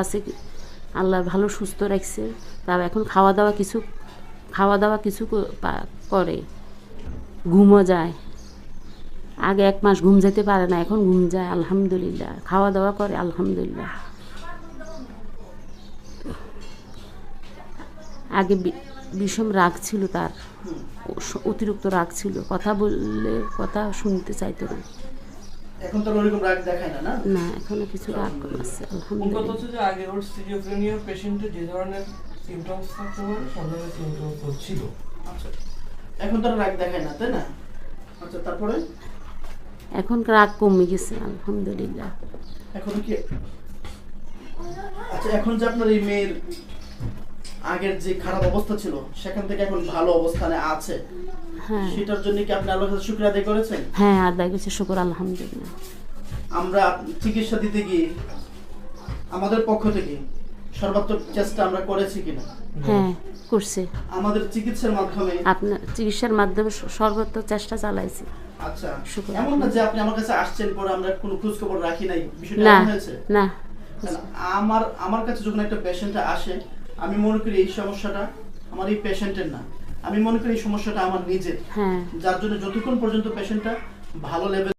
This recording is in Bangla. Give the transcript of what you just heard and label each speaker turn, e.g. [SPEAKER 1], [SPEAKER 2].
[SPEAKER 1] আছে, আল্লাহ ভালো সুস্থ রাখছে। তাও এখন খাওয়া দাওয়া কিছু করে, ঘুমও যায়। আগে 1 মাস ঘুম যেতে পারে না, এখন ঘুম যায় আলহামদুলিল্লাহ, খাওয়া দাওয়া করে আলহামদুলিল্লাহ। আগে বিষম রাগ ছিল তার, অতিরিক্ত রাগ ছিল, কথা বললে কথা শুনতে চাইতো না।
[SPEAKER 2] এখন তো ওরকম রাগ দেখায় না, না?
[SPEAKER 1] না, এখনো কিছু রাগ কমাচ্ছে আলহামদুলিল্লাহ।
[SPEAKER 3] কথা হচ্ছে যে আগে ওর সিজোফ্রেনিয়া পেশেন্টের যে ধরনের সিমটমস থাকতে পারে সব ধরনের সিমটমস ছিল।
[SPEAKER 2] আচ্ছা, এখন তো রাগ দেখায় না, তাই না? আচ্ছা, তারপরে
[SPEAKER 1] এখন রাগ কমে গেছে আলহামদুলিল্লাহ।
[SPEAKER 2] এখন কি, আচ্ছা, এখন যে আপনার এই মেয়ের আগের যে খারাপ অবস্থা ছিল সেখান থেকে এখন ভালো অবস্থানে আছে,
[SPEAKER 1] হ্যাঁ
[SPEAKER 2] সেটার জন্য কি আপনি আল্লাহর কাছে শুকরিয়া আদায় করেছেন?
[SPEAKER 1] হ্যাঁ, আদায় করছে, শুকর আলহামদুলিল্লাহ।
[SPEAKER 2] আমরা চিকিৎসা দিতে গিয়ে আমাদের পক্ষ থেকে সর্বাত্মক চেষ্টা আমরা করেছি কিনা?
[SPEAKER 1] হ্যাঁ করছে,
[SPEAKER 2] আমাদের চিকিৎসার মাধ্যমে।
[SPEAKER 1] আপনার চিকিৎসার মাধ্যমে সর্বোচ্চ চেষ্টা চালাইছি।
[SPEAKER 2] আচ্ছা,
[SPEAKER 1] শুকর।
[SPEAKER 2] এমন না যে আপনি আমার কাছে আসছেন পরে আমরা কোনো খোঁজ খবর রাখি নাই, বিষয়টা
[SPEAKER 1] না
[SPEAKER 2] এমন হয়েছে?
[SPEAKER 1] না,
[SPEAKER 2] আমার কাছে যখন একটা পেশেন্ট আসে, আমি মনে করি এই সমস্যাটা আমার এই পেশেন্টের না, আমি মনে করি এই সমস্যাটা আমার নিজের।
[SPEAKER 1] হ্যাঁ।
[SPEAKER 2] যার জন্য যতক্ষণ পর্যন্ত পেশেন্টটা ভালো লেভেল